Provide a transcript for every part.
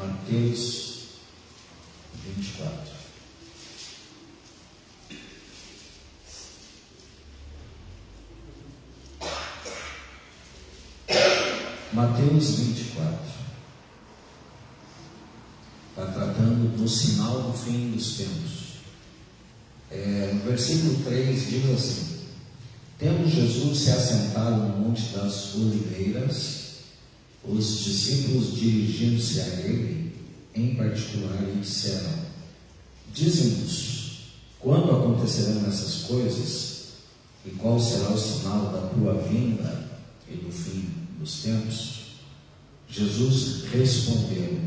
Mateus 24. Mateus 24 está tratando do sinal do fim dos tempos. No versículo 3 diz assim: tendo Jesus se assentado no Monte das Oliveiras, os discípulos dirigindo-se a ele em particular lhe disseram: dize-nos, quando acontecerão essas coisas, e qual será o sinal da tua vinda e do fim dos tempos? Jesus respondeu: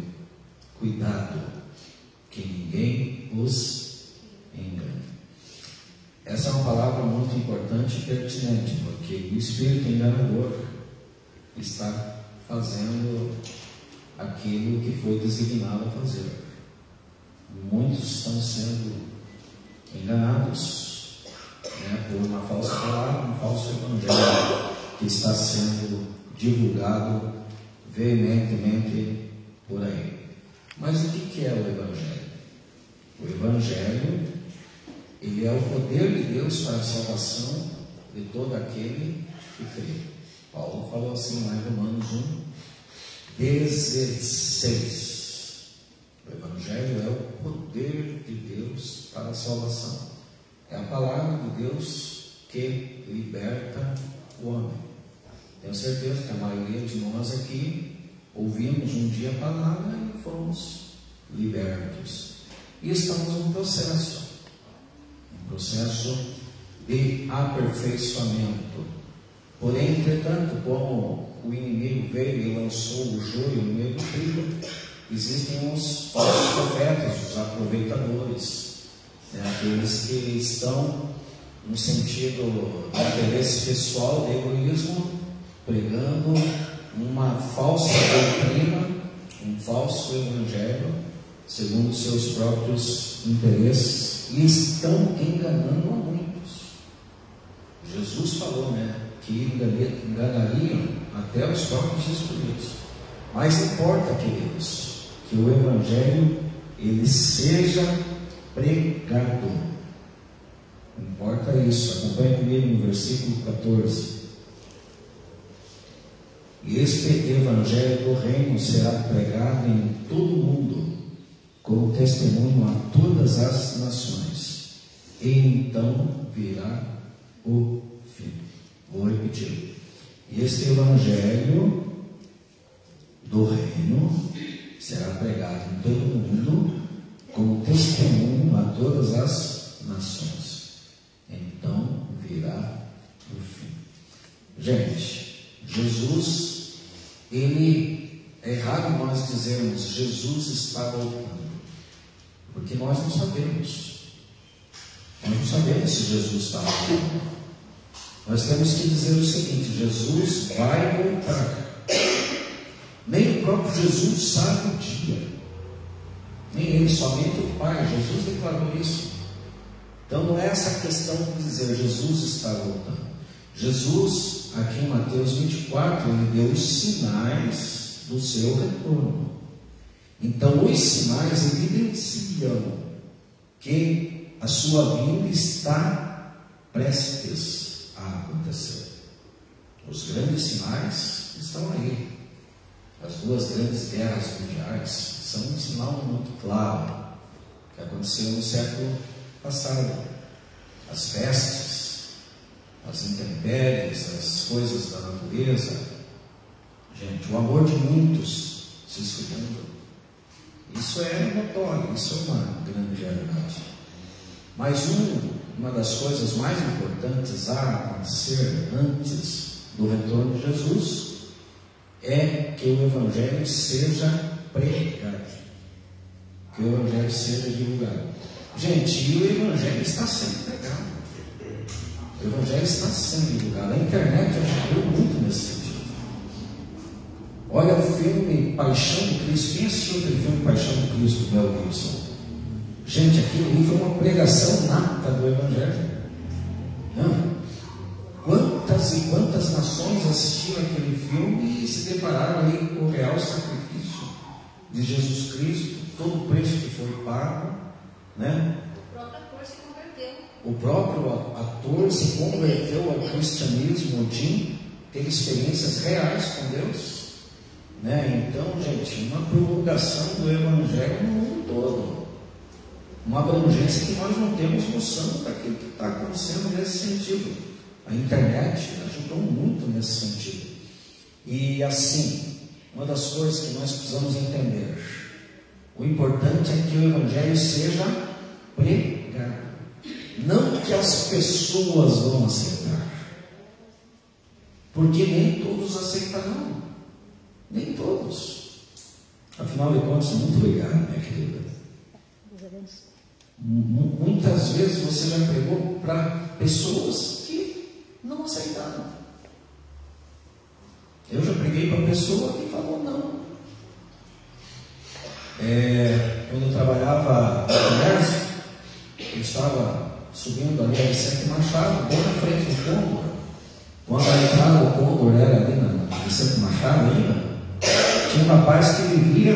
cuidado, que ninguém os engane. Essa é uma palavra muito importante e pertinente, porque o espírito enganador está fazendo aquilo que foi designado a fazer. Muitos estão sendo enganados, por uma falsa palavra, um falso evangelho que está sendo divulgado veementemente por aí. Mas o que é o evangelho? O evangelho, ele é o poder de Deus para a salvação de todo aquele que crê. Paulo falou assim lá em Romanos 1:16. O evangelho é o poder de Deus para a salvação. É a palavra de Deus que liberta o homem. Tenho certeza que a maioria de nós aqui ouvimos um dia a palavra e fomos libertos. E estamos num processo de aperfeiçoamento. Porém, entretanto, como o inimigo veio e lançou o joio no meio do trigo, existem os falsos profetas, os aproveitadores, aqueles que estão no sentido do interesse pessoal, de egoísmo, pregando uma falsa doutrina, um falso evangelho, segundo seus próprios interesses, e estão enganando a muitos. Jesus falou, que enganariam até os próprios escolhidos. Mas importa, queridos, que o evangelho ele seja pregado. Importa isso. Acompanhe comigo no versículo 14. E este evangelho do reino será pregado em todo o mundo, como testemunho a todas as nações, e então virá o fim. Vou repetir. E este evangelho do reino será pregado em todo o mundo, como testemunho a todas as nações. Então virá o fim. Gente, Jesus, é errado nós dizermos Jesus está voltando, porque nós não sabemos. Nós não sabemos se Jesus está voltando. Nós temos que dizer o seguinte: Jesus vai voltar. Nem o próprio Jesus sabe o dia, nem ele, somente o Pai. Jesus declarou isso. Então não é essa questão de dizer Jesus está voltando. Jesus, aqui em Mateus 24, ele deu os sinais do seu retorno. Então os sinais evidenciam que a sua vinda está prestes a acontecer. Os grandes sinais estão aí. As duas grandes guerras mundiais são um sinal muito claro que aconteceu no século passado. As pestes, as intempéries, as coisas da natureza. Gente, o amor de muitos se esfriando. Isso é notório, isso é uma grande realidade. Mas uma das coisas mais importantes a acontecer antes do retorno de Jesus é que o evangelho seja pregado, que o evangelho seja divulgado. Gente, e o evangelho está sendo pregado. O evangelho está sendo divulgado. A internet ajudou muito nesse sentido. Olha o filme Paixão de Cristo. Quem assistiu aquele filme Paixão de Cristo, do Mel Gibson? Gente, aquilo ali foi uma pregação nata do evangelho. Quantas e quantas nações assistiram aquele filme e se depararam aí com o real sacrifício de Jesus Cristo, todo o preço que foi pago, né? O próprio ator se converteu. O próprio ator se converteu ao cristianismo, Jim teve experiências reais com Deus, né? Então, gente, uma prolongação do Evangelho no mundo todo, uma abrangência que nós não temos noção daquilo que está acontecendo nesse sentido. A internet ajudou muito nesse sentido. E assim, uma das coisas que nós precisamos entender, o importante é que o Evangelho seja pregado, não que as pessoas vão aceitar, porque nem todos aceitarão, nem todos. Afinal de contas, muito obrigado, minha querida. Muitas vezes você já pregou para pessoas que não aceitaram. Eu já preguei para pessoa que falou não. Quando eu trabalhava no comércio, eu estava subindo ali a Vicente Machado, bem na frente do Condor. Quando a entrada do Condor era ali na Vicente Machado ainda, tinha um rapaz que vivia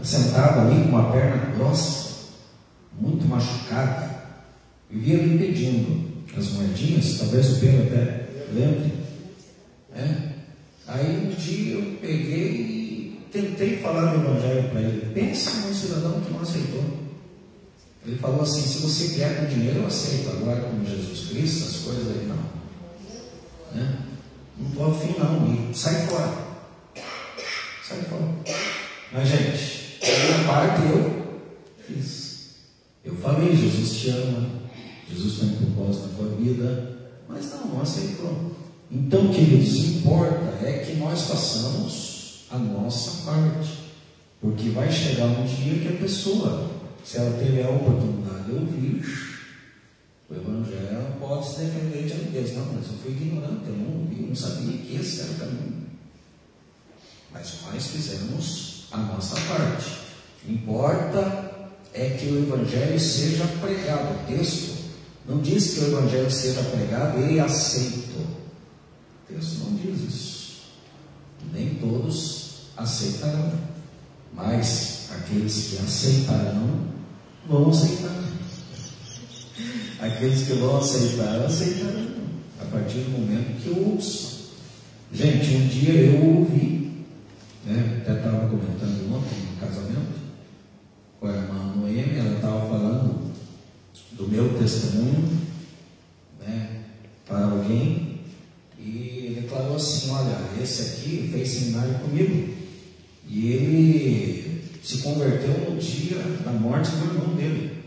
sentado ali com uma perna grossa, muito machucada, vivia me pedindo as moedinhas, talvez o Pedro até lembre. Aí um dia eu peguei e tentei falar do Evangelho para ele. Pensa num cidadão que não aceitou. Ele falou assim: se você quer com dinheiro, eu aceito. Agora com Jesus Cristo, essas coisas aí não. Não estou afim não. E sai fora. Sai fora. Mas, gente, a minha parte eu fiz. Eu falei: Jesus te ama, Jesus tem um propósito na tua vida. Mas não aceitou. Então, queridos, importa é que nós façamos a nossa parte, porque vai chegar um dia que a pessoa, se ela teve a oportunidade de ouvir o Evangelho, ela pode se defender diante de Deus. Não, mas eu fui ignorante, eu não ouvi, eu não sabia que esse era o caminho. Mas nós fizemos a nossa parte. Importa é que o Evangelho seja pregado. O texto não diz que o Evangelho seja pregado e aceito. O texto não diz isso. Nem todos aceitarão, mas aqueles que aceitarão vão aceitar. Aqueles que vão aceitar, aceitarão a partir do momento que ouçam. Gente, um dia eu ouvi, até estava comentando ontem no casamento com a irmã Noemi, ela estava falando do meu testemunho para alguém. E ele declarou assim: olha, esse aqui fez seminário comigo e ele se converteu no dia da morte do irmão dele.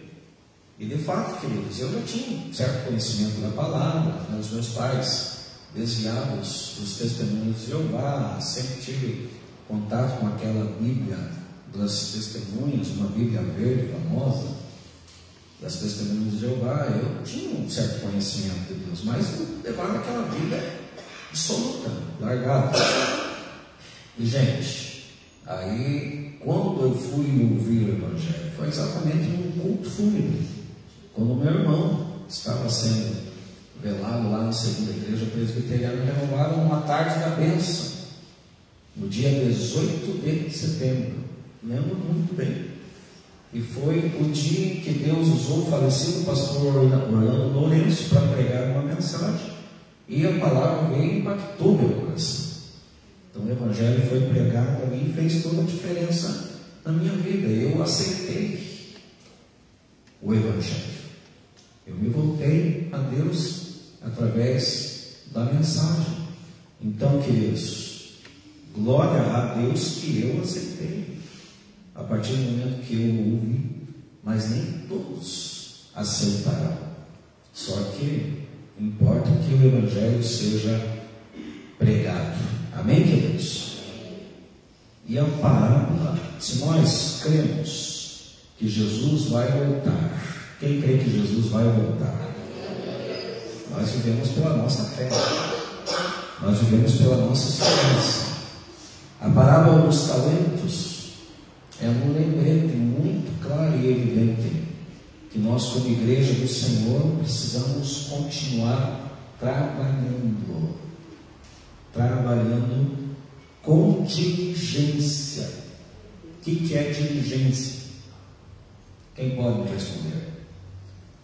E de fato, queridos, eu já tinha um certo conhecimento da palavra, os meus pais desviados dos testemunhos de Jeová, sempre tive contato com aquela Bíblia das testemunhas, uma Bíblia verde famosa das testemunhas de Jeová. Eu tinha um certo conhecimento de Deus, mas eu levava aquela vida absoluta, largada. E, gente, aí quando eu fui ouvir o Evangelho, foi exatamente num culto fúnebre, quando meu irmão estava sendo velado lá na segunda igreja presbiteriana, renovaram uma tarde da bênção, no dia 18 de setembro, lembro muito bem. E foi o dia em que Deus usou o falecido pastor Orlando Lourenço para pregar uma mensagem. E a palavra veio e impactou meu coração. Então o Evangelho foi pregado ali e fez toda a diferença na minha vida. Eu aceitei o Evangelho. Eu me voltei a Deus através da mensagem. Então, queridos, glória a Deus que eu aceitei. A partir do momento que eu ouvi, mas nem todos aceitarão. Só que importa que o Evangelho seja pregado. Amém, queridos? E a parábola, se nós cremos que Jesus vai voltar, quem crê que Jesus vai voltar? Nós vivemos pela nossa fé, nós vivemos pela nossa esperança. A parábola dos talentos é um lembrete muito claro e evidente que nós, como igreja do Senhor, precisamos continuar trabalhando com diligência. O que é diligência? Quem pode me responder?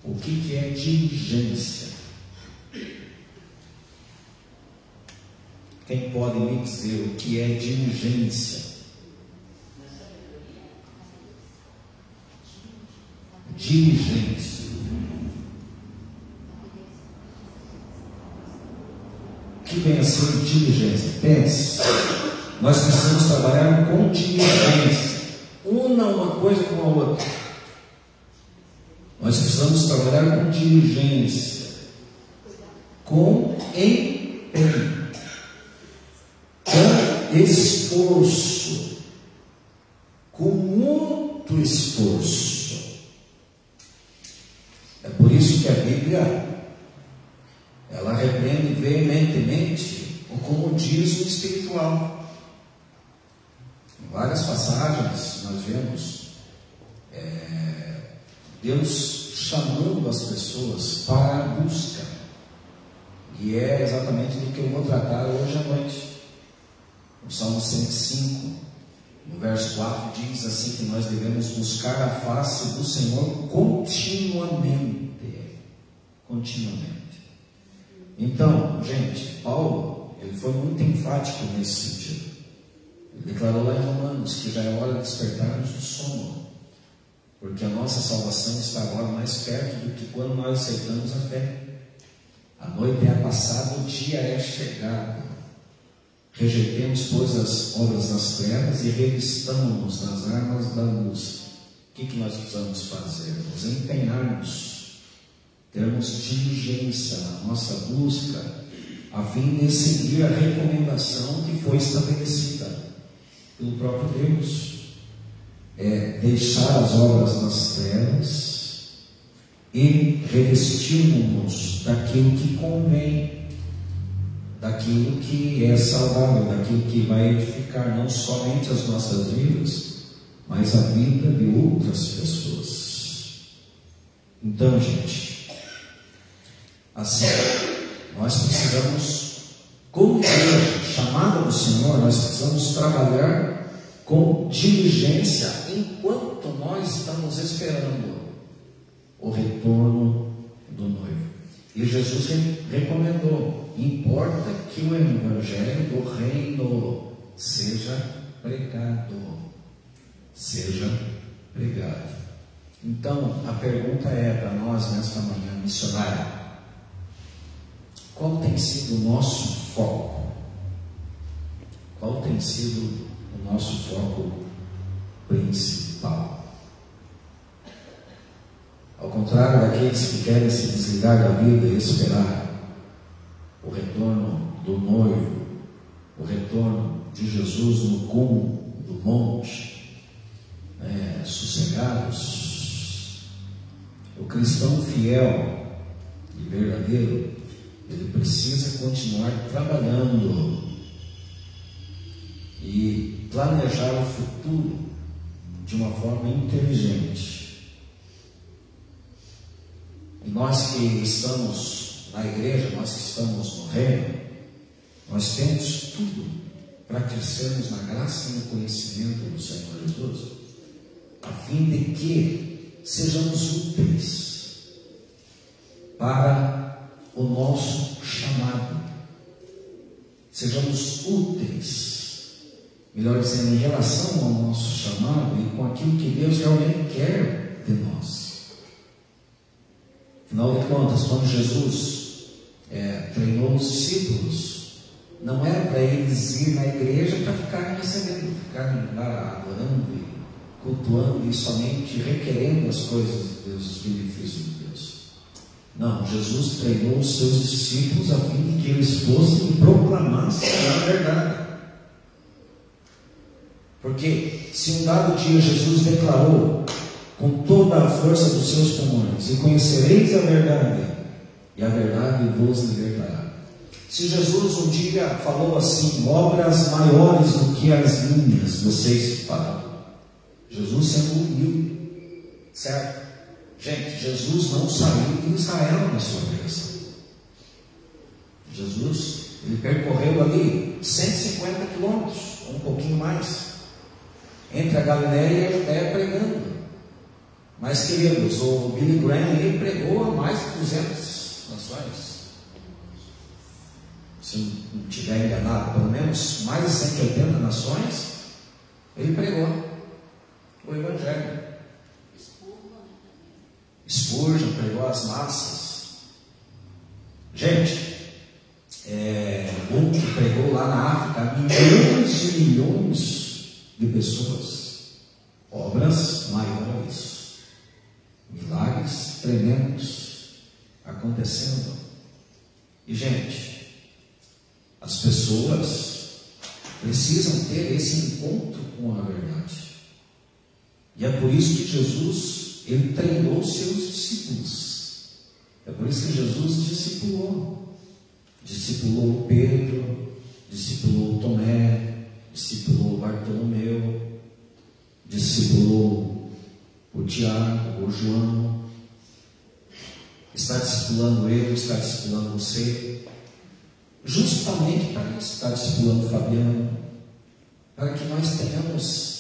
O que é diligência? Quem pode me dizer o que é diligência? Diligência. O que vem a ser diligência? Pense. Nós precisamos trabalhar com diligência. Una uma coisa com a outra. Nós precisamos trabalhar com diligência, com empenho, com esforço, com muito esforço. É por isso que a Bíblia, ela repreende veementemente o comodismo espiritual. Em várias passagens nós vemos Deus chamando as pessoas para a busca, e é exatamente do que eu vou tratar hoje à noite. O Salmo 105, no verso 4, diz assim que nós devemos buscar a face do Senhor continuamente. Então, gente, Paulo, ele foi muito enfático nesse sentido. Ele declarou lá em Romanos que já é hora de despertarmos do sono, porque a nossa salvação está agora mais perto do que quando nós aceitamos a fé. A noite é passada, o dia é chegado. Rejeitemos, pois, as obras das trevas e revistamos-nos das armas da luz. O que nós precisamos fazer? Nos empenharmos, termos diligência na nossa busca, a fim de seguir a recomendação que foi estabelecida pelo próprio Deus. É deixar as obras das trevas e revestirmos-nos daquilo que convém, daquilo que é saudável, daquilo que vai edificar não somente as nossas vidas, mas a vida de outras pessoas. Então, gente, assim, nós precisamos, como igreja chamada do Senhor, nós precisamos trabalhar com diligência enquanto nós estamos esperando o retorno do noivo. E Jesus recomendou: importa que o evangelho do reino seja pregado. Seja pregado. Então, a pergunta é para nós nesta manhã, missionário: qual tem sido o nosso foco? Qual tem sido o nosso foco principal? Ao contrário daqueles que querem se desligar da vida e esperar o retorno do noivo, o retorno de Jesus no cume do monte, sossegados, o cristão fiel e verdadeiro, ele precisa continuar trabalhando e planejar o futuro de uma forma inteligente. E nós que estamos na igreja, nós que estamos no reino, nós temos tudo para crescermos na graça e no conhecimento do Senhor Jesus, a fim de que sejamos úteis para o nosso chamado, sejamos úteis, melhor dizendo, em relação ao nosso chamado e com aquilo que Deus realmente quer de nós. Afinal de contas, quando Jesus treinou os discípulos, não era para eles ir na igreja para ficarem recebendo, ficarem lá adorando e cultuando e somente requerendo as coisas de Deus, os benefícios de Deus. Não, Jesus treinou os seus discípulos a fim de que eles fossem e proclamassem a verdade. Porque se um dado dia Jesus declarou com toda a força dos seus pulmões: e conhecereis a verdade, e a verdade vos libertará. Se Jesus um dia falou assim: obras maiores do que as minhas vocês farão, Jesus sendo humilde, certo? Gente, Jesus não saiu de Israel na sua pregação. Jesus, ele percorreu ali 150 quilômetros, ou um pouquinho mais, entre a Galileia e a Judéia pregando. Mas, queridos, o Billy Graham ele pregou a mais de 200 nações. Se não estiver enganado, pelo menos mais de 180 nações, ele pregou o Evangelho. Spurgeon pregou as massas. Gente, Bunke pregou lá na África milhões e milhões de pessoas. Obras maiores, milagres tremendos acontecendo. E, gente, as pessoas precisam ter esse encontro com a verdade. E é por isso que Jesus ele treinou seus discípulos. É por isso que Jesus discipulou Pedro, discipulou Tomé, discipulou Bartolomeu, discipulou o Tiago, o João. Está discipulando ele, está discipulando você, justamente para isso. Está discipulando Fabiano, para que nós tenhamos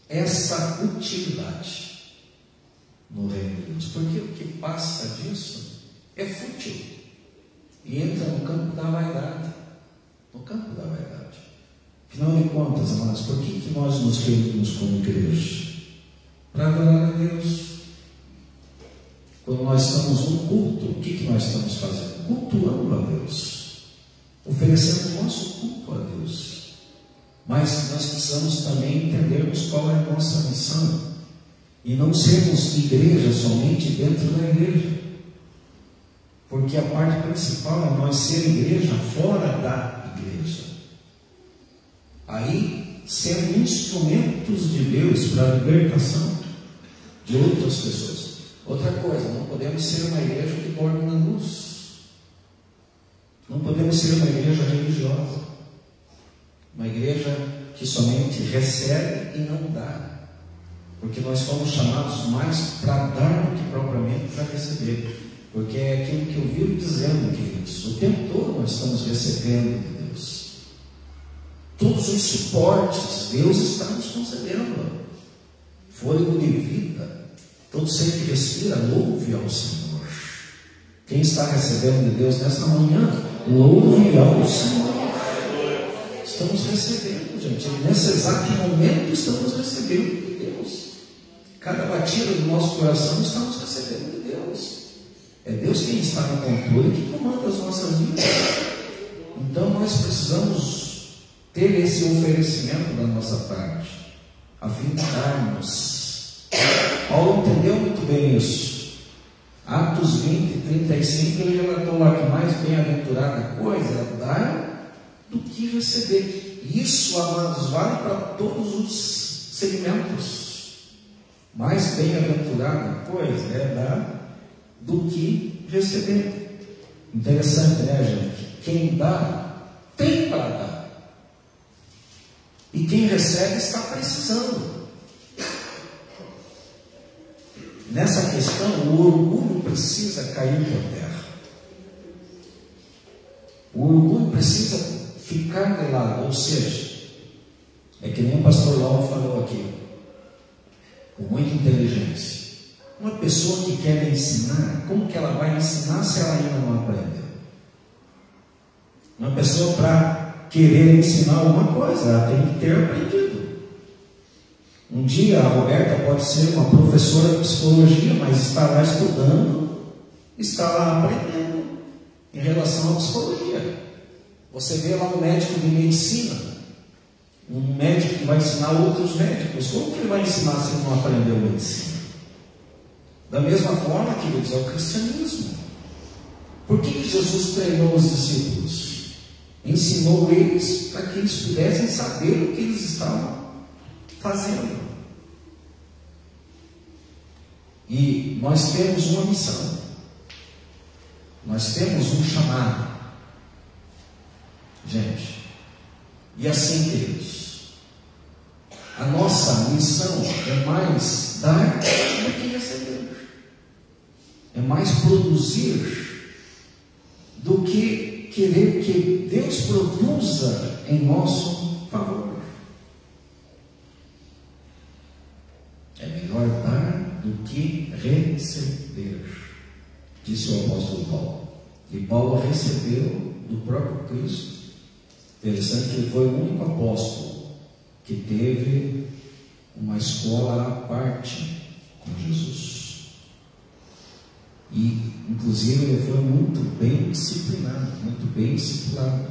essa utilidade no reino de Deus, porque o que passa disso é fútil e entra no campo da vaidade. No campo da vaidade. Afinal de contas, amados, por que nós nos reunimos como igreja? Para adorar a Deus. Quando nós estamos no culto, o que nós estamos fazendo? Cultuando a Deus, oferecendo o nosso culto a Deus. Mas nós precisamos também entendermos qual é a nossa missão. E não sermos igreja somente dentro da igreja. Porque a parte principal é nós ser igreja fora da igreja. Aí, ser instrumentos de Deus para a libertação de outras pessoas. Outra coisa, não podemos ser uma igreja que dorme na luz. Não podemos ser uma igreja religiosa. Uma igreja que somente recebe e não dá. Porque nós fomos chamados mais para dar do que propriamente para receber. Porque é aquilo que eu vivo dizendo, queridos. O tempo todo nós estamos recebendo de Deus. Todos os suportes Deus está nos concedendo. Fôlego de vida. Todo ser que respira, louve ao Senhor. Quem está recebendo de Deus nessa manhã, louve ao Senhor. Estamos recebendo, gente. Nesse exato momento estamos recebendo de Deus. Cada batida do nosso coração estamos recebendo de Deus. É Deus quem está no controle, que comanda as nossas vidas. Então nós precisamos ter esse oferecimento da nossa parte, a fim de darmos. Paulo entendeu muito bem isso. Atos 20, 35, ele relatou lá que mais bem-aventurada coisa é dar do que receber. Isso, amados, vale para todos os segmentos. Mais bem-aventurada coisa é dar do que receber. Interessante, né, gente? Quem dá, tem para dar. E quem recebe está precisando. Nessa questão, o orgulho precisa cair por terra. O orgulho precisa ficar de lado. Ou seja, é que nem o pastor Lauro falou aqui, com muita inteligência. Uma pessoa que quer ensinar, como que ela vai ensinar se ela ainda não aprendeu? Uma pessoa, para querer ensinar alguma coisa, ela tem que ter aprendido. Um dia a Roberta pode ser uma professora de psicologia, mas está lá estudando, está lá aprendendo em relação à psicologia. Você vê lá um médico de medicina, um médico que vai ensinar outros médicos. Como que ele vai ensinar se ele não aprendeu medicina? Da mesma forma, queridos, é o cristianismo. Por que Jesus treinou os discípulos? Ensinou eles para que eles pudessem saber o que eles estavam fazendo. E nós temos uma missão. Nós temos um chamado. Gente, e assim, queridos, a nossa missão é mais dar do que receber. É mais produzir do que querer que Deus produza em nosso favor. É melhor dar do que receber, disse o apóstolo Paulo. E Paulo recebeu do próprio Cristo. Interessante que ele foi o único apóstolo que teve uma escola à parte com Jesus. E, inclusive, ele foi muito bem disciplinado, muito bem discipulado.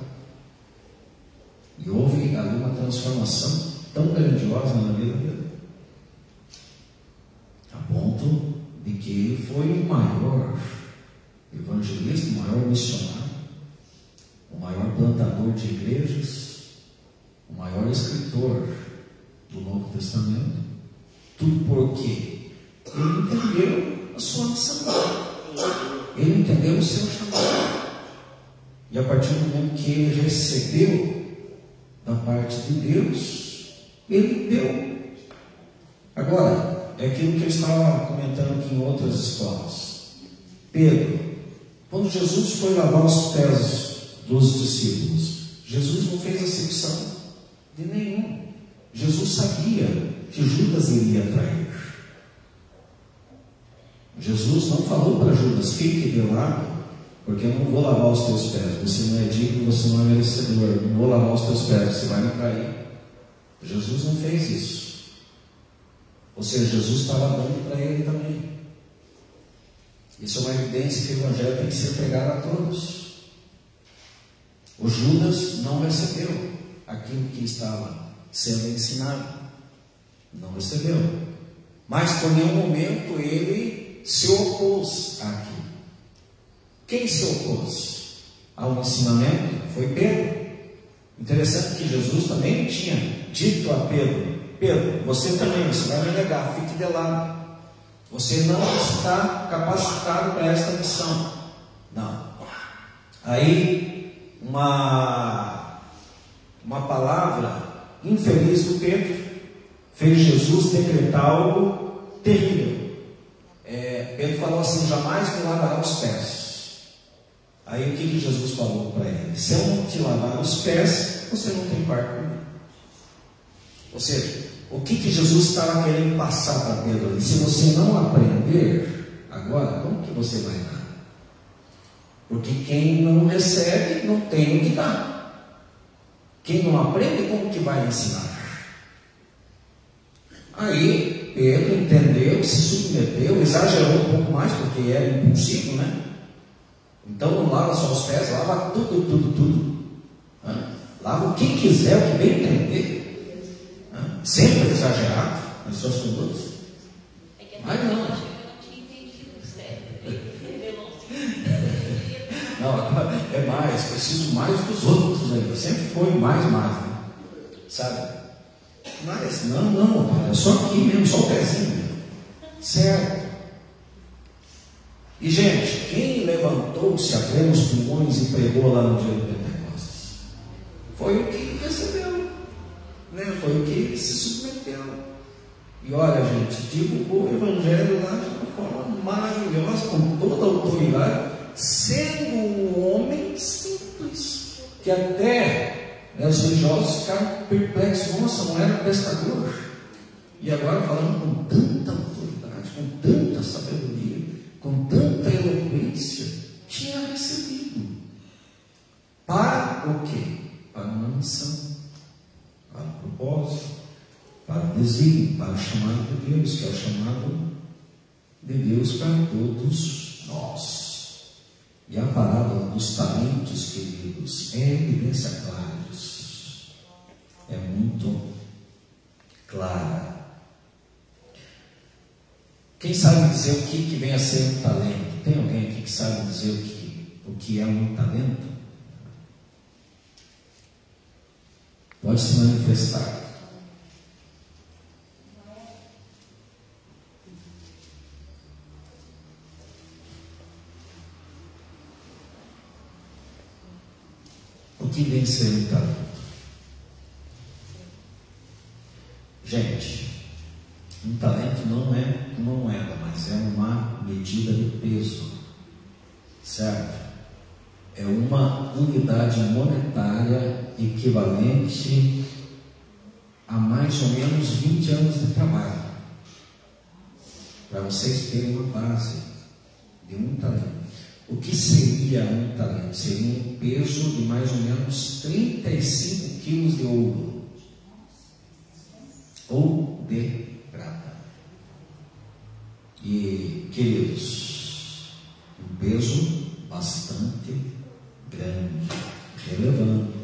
E houve ali uma transformação tão grandiosa na vida dele, a ponto de que ele foi o maior evangelista, o maior missionário, o maior plantador de igrejas, o maior escritor do Novo Testamento. Tudo porque ele entendeu a sua missão, ele entendeu o seu chamado, e a partir do momento que ele recebeu da parte de Deus, ele deu. Agora, é aquilo que eu estava comentando aqui em outras escolas. Pedro, quando Jesus foi lavar os pés dos discípulos, Jesus não fez acepção de nenhum. Jesus sabia que Judas iria trair. Jesus não falou para Judas: fique de lado, porque eu não vou lavar os teus pés, você não é digno, você não é merecedor, não vou lavar os teus pés, você vai me trair. Jesus não fez isso. Ou seja, Jesus estava dando para ele também. Isso é uma evidência que o Evangelho tem que ser pregado a todos. O Judas não recebeu aquilo que estava sendo ensinado, não recebeu, mas por nenhum momento ele se opôs àquilo. Quem se opôs ao ensinamento foi Pedro. Interessante que Jesus também tinha dito a Pedro: Pedro, você também, você vai me negar, fique de lado, você não está capacitado para esta missão. Não. Aí uma palavra infeliz do Pedro fez Jesus decretar algo terrível. Pedro falou assim: jamais me lavará os pés. Aí o que Jesus falou para ele? Se eu não te lavar os pés, você não tem parte comigo. Ou seja, o que Jesus estava querendo passar para Pedro ali? Se você não aprender agora, como que você vai dar? Porque quem não recebe não tem o que dar. Quem não aprende, como que vai ensinar? Aí Pedro entendeu, se submeteu, exagerou um pouco mais, porque era impulsivo, né? Então não lava só os pés, lava tudo. Lava o que quiser, o que bem entender. Sempre exagerado nas suas condutas. Mas não. Eu não tinha entendido, sério. Não, é mais, preciso mais dos outros ainda. Sempre foi mais, né? Sabe? Mas não, é só aqui mesmo, só o pezinho mesmo. Certo? E gente, quem levantou-se a plenos pulmões e pregou lá no dia do Pentecostes? Foi o que recebeu, né? Foi o que se submeteu. E olha, gente, divulgou o Evangelho lá de uma forma maravilhosa, com toda a autoridade, sendo um homem simples, que até os religiosos ficaram perplexos. Nossa, não era pescador, e agora falando com tanta autoridade, com tanta sabedoria, com tanta eloquência, tinha recebido. Para o quê? Para uma missão, para um propósito, para o desígnio, para o chamado de Deus, que é o chamado de Deus para todos nós. E a parábola dos talentos, queridos, é evidência clara disso. É muito clara. Quem sabe dizer o que vem a ser um talento? Tem alguém aqui que sabe dizer o que é um talento? Pode se manifestar. O que vem a ser um talento? Gente, um talento não é uma moeda, mas é uma medida de peso, certo? É uma unidade monetária equivalente a mais ou menos 20 anos de trabalho. para vocês terem uma base de um talento. O que seria um talento? Seria um peso de mais ou menos 35 quilos de ouro ou de prata. E, queridos, um peso bastante grande, relevante.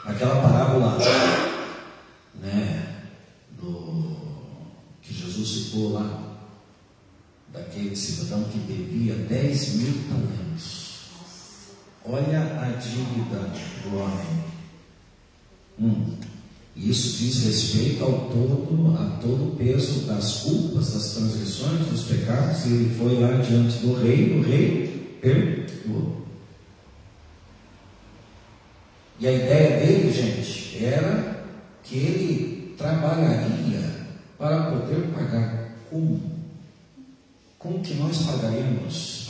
Aquela parábola, né, que Jesus citou lá, daquele cidadão que devia 10 mil talentos. Olha a dívida do homem. Isso diz respeito a todo o peso das culpas, das transgressões, dos pecados. E ele foi lá diante do rei, o rei perdoou. E a ideia dele, gente, era que ele trabalharia para poder pagar. Como que nós pagaríamos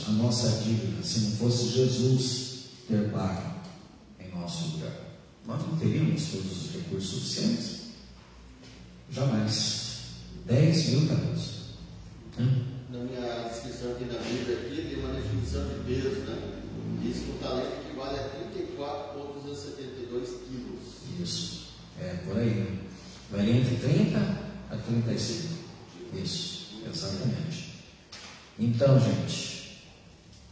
a nossa dívida se não fosse Jesus ter pago em nosso lugar? Nós não teríamos todos os recursos suficientes? Jamais. 10 mil talentos. Na minha descrição aqui na Bíblia, tem uma definição de peso, né? Diz que o talento equivale a 34,72 quilos. Isso. É por aí, né? Varia entre 30 a 35. Isso. Exatamente. Então, gente,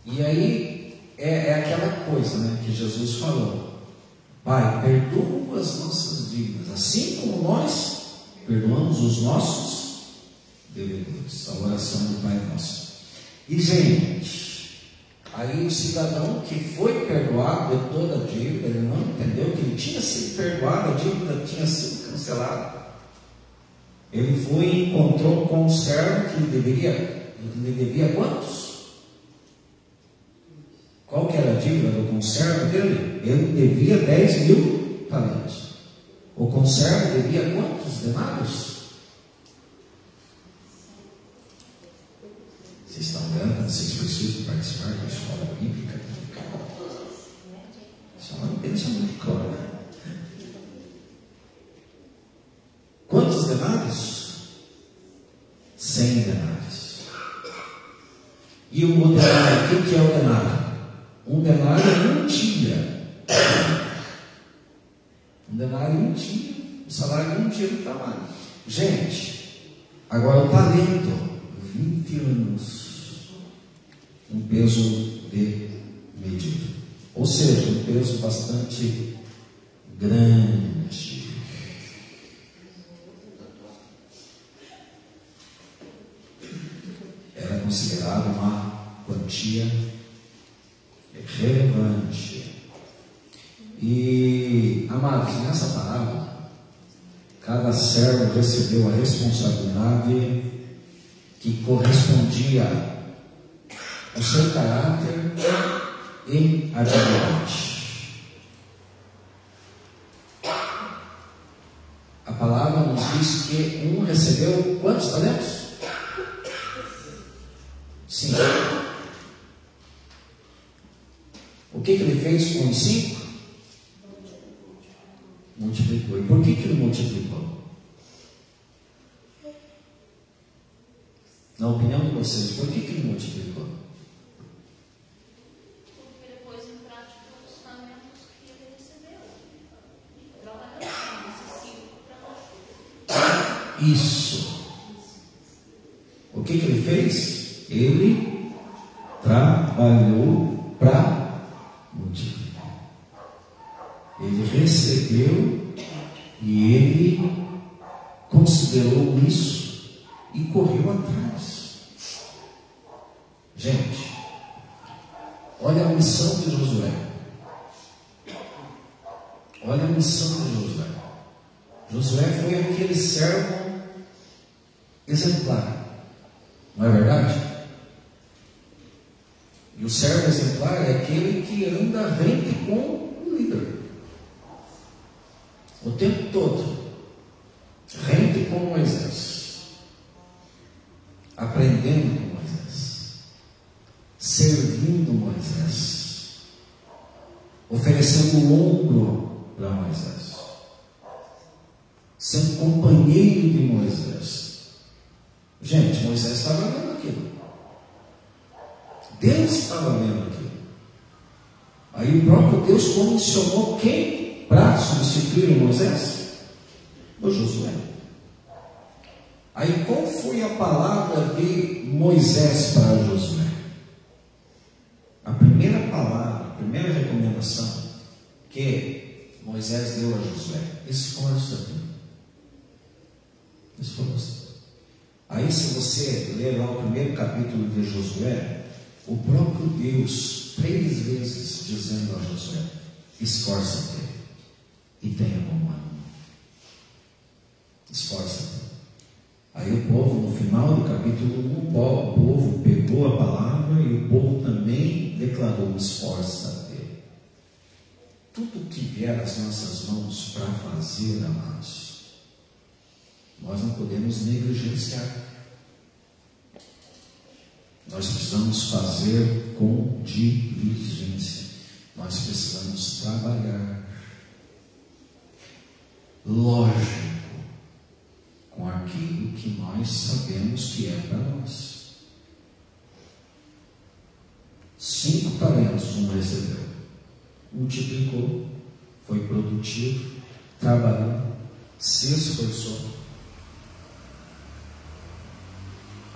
e aí é aquela coisa, né, que Jesus falou: Pai, perdoa as nossas dívidas, assim como nós perdoamos os nossos devedores. A oração do Pai Nosso. E, gente, aí o cidadão que foi perdoado de toda a dívida, ele não entendeu que ele tinha sido perdoado, a dívida tinha sido cancelada. Ele foi e encontrou com um servo que lhe devia quantos? Qual que era a dívida do conservo dele? Ele devia 10 mil talentos. O conservo devia quantos denários? Vocês estão vendo? Vocês precisam participar da escola bíblica. Isso é uma bênção muito clara. Quantos denários? 100 denários. E o denário, o que é o denário? Um denário é um dia. Um denário é um dia. O salário de um dia de trabalho. Gente, agora o talento, 20 anos. Um peso de medida. Ou seja, um peso bastante grande. Era considerado uma quantia relevante. E, amados, nessa parábola, cada servo recebeu a responsabilidade que correspondia ao seu caráter e habilidade. A palavra nos diz que um recebeu quantos talentos? 5. O que ele fez com os 5? Multiplicou. E por que ele multiplicou? Na opinião de vocês, por que ele multiplicou? Porque depois em prática os talentos que ele recebeu. Trabalhando esses 5 para Isso. O que ele fez? Ele trabalhou para multiplicar. Ele recebeu e ele considerou isso e correu atrás. Gente, olha a missão de Josué. Olha a missão de Josué. Josué foi aquele servo exemplar. Não é verdade? E o servo exemplar é aquele que anda rente com o líder. O tempo todo. Rente com Moisés. Aprendendo com Moisés. Servindo Moisés. Oferecendo o ombro para Moisés. Sendo companheiro de Moisés. Gente, Moisés estava vendo aquilo. Deus estava vendo aquilo. Aí o próprio Deus comissionou quem para substituir Moisés? O Josué. Aí qual foi a palavra de Moisés para Josué? A primeira palavra, a primeira recomendação que Moisés deu a Josué: esforça-te. Esforça. Aí se você ler lá o primeiro capítulo de Josué, o próprio Deus 3 vezes dizendo a Josué: esforça-te e tenha bom ânimo. Esforça-te. Aí o povo, no final do capítulo 1, o povo pegou a palavra e o povo também declarou: esforça-te. Tudo que vier às nossas mãos para fazer, amados, nós não podemos negligenciar. Nós precisamos fazer com diligência. Nós precisamos trabalhar. Lógico, com aquilo que nós sabemos que é para nós. 5 talentos um recebeu, multiplicou, foi produtivo, trabalhou, se esforçou,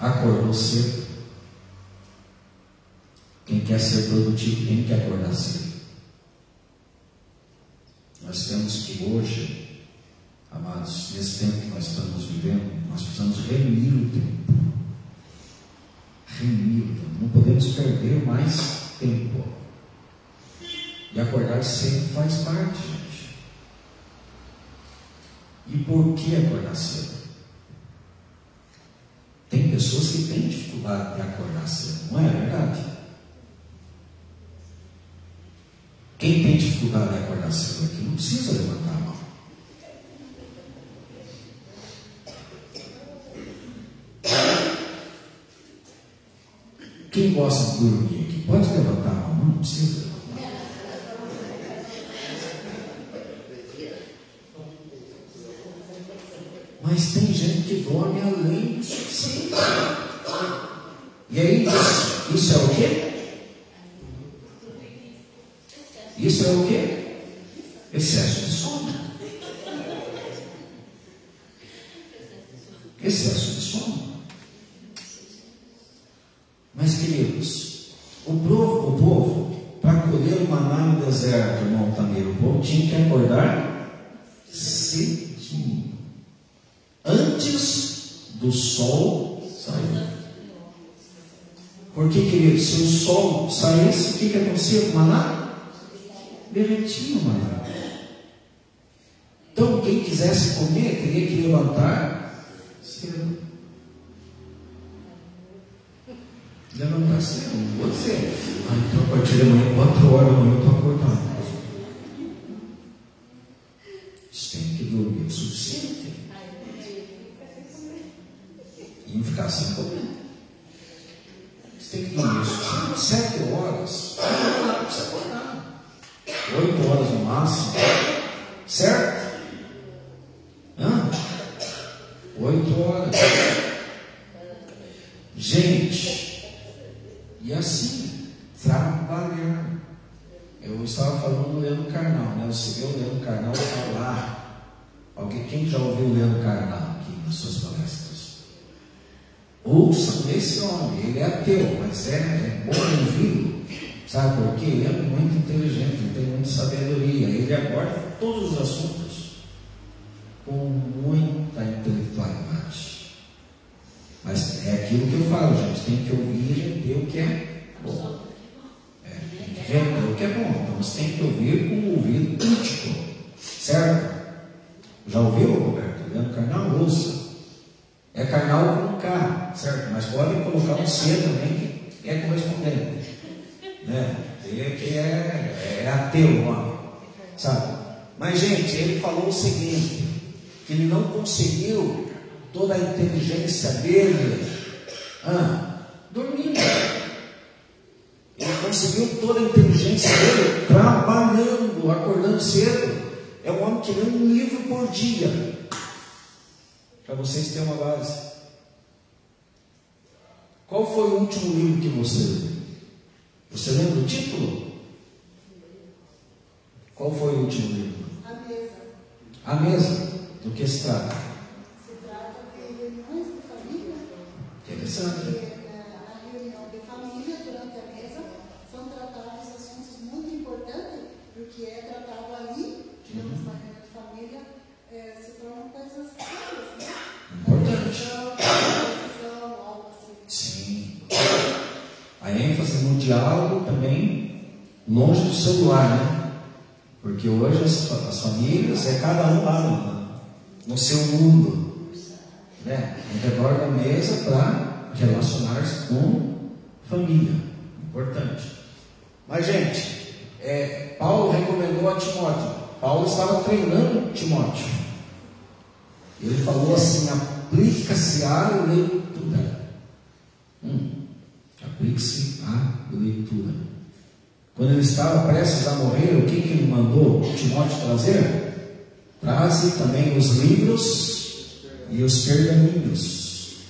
acordou cedo. Quem quer ser produtivo, quem quer acordar cedo? Nós temos que hoje, amados, nesse tempo que nós estamos vivendo, nós precisamos remir o tempo. Remir o tempo. Não podemos perder mais tempo. E acordar cedo faz parte, gente. E por que acordar cedo? Tem pessoas que têm dificuldade de acordar cedo, não é verdade? Quem tem dificuldade de acordar cedo aqui não precisa levantar a mão. Quem gosta de dormir aqui pode levantar a mão, não precisa levantar. Mas tem gente que dorme além do suficiente. E aí, isso é o quê? Isso é o quê? Excesso de sono. Excesso de sono. Mas, queridos, o povo, para colher o maná no deserto, irmão Altamiro, o povo tinha que acordar cedinho, antes do sol sair. Porque, queridos, se o sol saísse, o que acontecia com o maná? Derretia o maná. Então, quem quisesse comer, teria que levantar cedo. Levantar cedo. Você, então a partir de amanhã, 4 horas da manhã, eu estou acordado. Você tem que dormir o suficiente. E não ficar sem comer. Você tem que dormir o suficiente. 7 horas. Não dá para você acordar. 8 horas no máximo, certo? 8 horas. Gente, e assim, trabalhar. Eu estava falando do Leandro Carnal, né? Você vê o Leandro Carnal falar. Quem já ouviu o Leandro Carnal aqui nas suas palestras? Ouçam esse homem, ele é ateu, mas é bom ouvi-lo. Sabe por quê? Ele é muito inteligente, ele tem muita sabedoria, ele aborda todos os assuntos com muita intelectualidade. Mas é aquilo que eu falo, gente, tem que ouvir e reter o que é bom. Tem que reter o que é bom, então você tem que ouvir com o ouvido crítico, certo? Já ouviu, Roberto? Leandro Carnal? Ouça. É Carnal com K, certo? Mas pode colocar um C também que é correspondente. Ele é ateu, homem, sabe? Mas, gente, ele falou o seguinte: que ele não conseguiu toda a inteligência dele dormindo. Ele conseguiu toda a inteligência dele trabalhando, acordando cedo. É um homem que lê um livro por dia, para vocês terem uma base. Qual foi o último livro que você leu? Você lembra o título? Qual foi o último livro? A mesa. A mesa. Do que se trata? Se trata de reuniões de família. Interessante. E, na reunião de família, durante a mesa, são tratados assuntos muito importantes, porque é tratado ali, digamos, na reunião de família, se tornam coisas sérias, né? Importante. Decisão, algo assim. Sim. A ênfase no diálogo também longe do celular, né? Porque hoje as famílias é cada um lá no seu mundo, né? Em redor da mesa para relacionar-se com família. Importante. Mas, gente, Paulo recomendou a Timóteo. Paulo estava treinando Timóteo. Ele falou assim: aplica-se à leitura. Aplique-se à leitura. Quando ele estava prestes a morrer, o que ele mandou Timóteo trazer? Traze também os livros e os pergaminhos,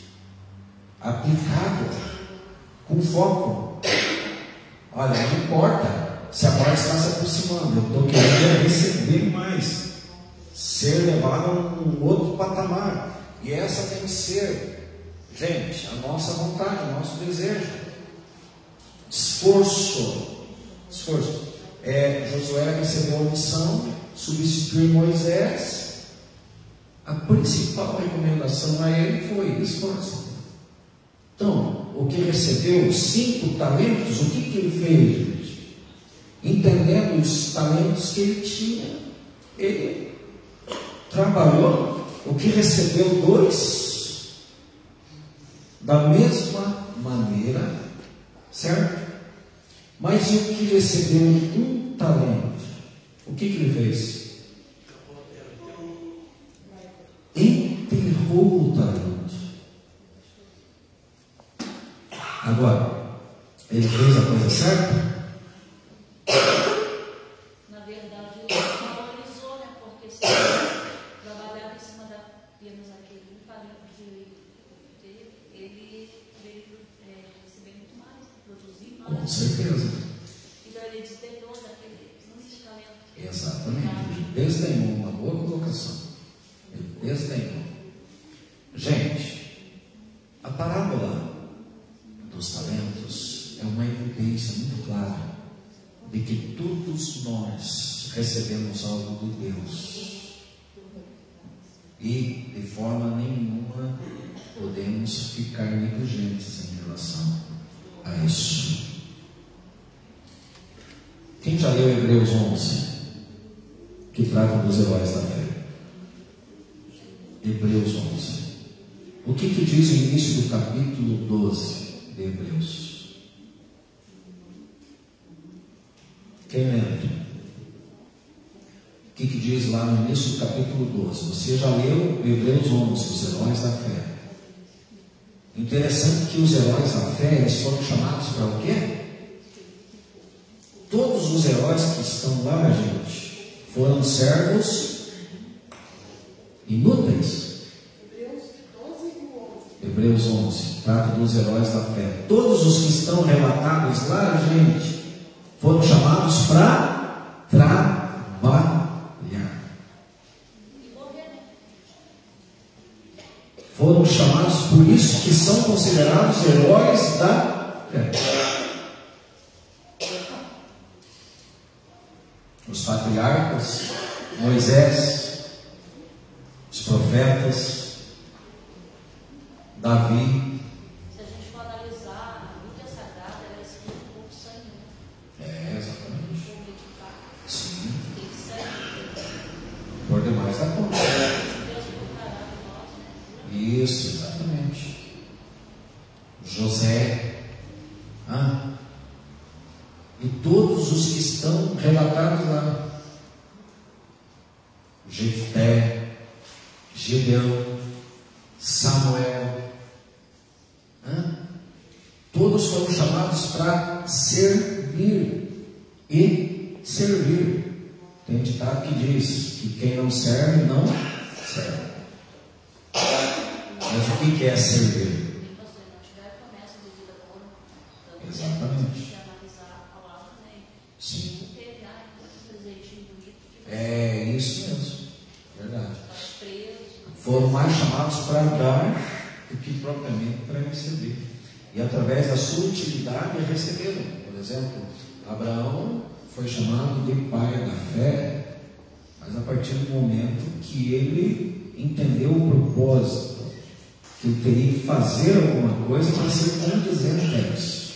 aplicado, com foco. Olha, não importa se a morte está se aproximando, eu estou querendo receber mais, ser levado a um outro patamar. E essa tem que ser, gente, a nossa vontade, o nosso desejo. Esforço. Josué recebeu a missão, substituir Moisés. A principal recomendação a ele foi: esforço. Então, o que recebeu 5 talentos, o que ele fez, gente? Entendendo os talentos que ele tinha, ele trabalhou. O que recebeu 2, da mesma maneira, certo? Mas e o que recebeu 1 talento? O que ele fez? Enterrou o talento. Agora, ele fez a coisa certa? Na verdade, ele valorizou, né? Porque se ele trabalhava em cima apenas aquele talento ele veio receber muito mais, produzir mais. Com certeza. Então ele desdenhou daquele único talento. Exatamente. Ele desdenhou, uma boa colocação. Ele desdenhou. Gente, a parábola dos talentos é uma evidência muito clara de que todos nós recebemos algo de Deus e de forma nenhuma podemos ficar negligentes em relação a isso. Quem já leu Hebreus 11, que trata dos heróis da fé? Hebreus 11. O que diz o início do capítulo 12 de Hebreus? Quem lembra? O que diz lá no início do capítulo 12? Você já leu Hebreus 11, os heróis da fé. Interessante que os heróis da fé, eles foram chamados para o quê? Todos os heróis que estão lá, gente, foram servos inúteis. Hebreus 11, trata dos heróis da fé. Todos os que estão relatados lá, gente, foram chamados para trabalhar. Foram chamados, por isso que são considerados heróis da fé. Os patriarcas, Moisés, os profetas, Davi. Se a gente for analisar, a Bíblia Sagrada ela é escrita por sangue. Exatamente. Sim. Tem sangue. Por demais da conta. Deus colocará em nós, né? Isso, exatamente. José. E todos os que estão relatados lá. Jefté, Gideão, Samuel. Todos foram chamados para servir e servir. Tem um ditado que diz que quem não serve, não serve. Mas o que é servir? Se não tiver a promessa de foram mais chamados para dar do que propriamente para receber. E através da sua utilidade receberam. Por exemplo, Abraão foi chamado de pai da fé, mas a partir do momento que ele entendeu o propósito, que ele teria que fazer alguma coisa para ser condizente a isso.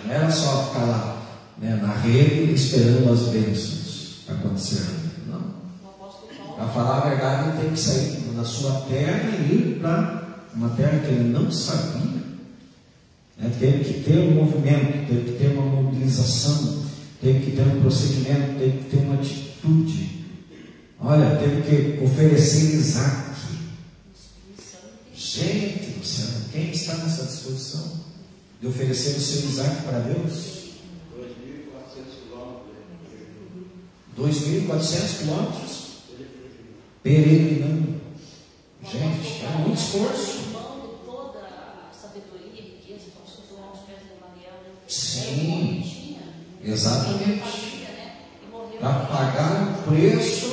Não era só ficar lá, né, na rede esperando as bênçãos acontecerem. Não. Para falar a verdade, ele tem que sair da sua terra e ir para uma terra que ele não sabia. Né? Teve que ter um movimento, teve que ter uma mobilização, teve que ter um procedimento, teve que ter uma atitude. Olha, teve que oferecer Isaac. Gente do céu, quem está nessa disposição de oferecer o seu Isaac para Deus? 2.400 quilômetros peregrinando. Gente, é muito esforço. Toda a sabedoria e riqueza, como se fosse aos pés de Mariana. Sim, exatamente. Para pagar o preço.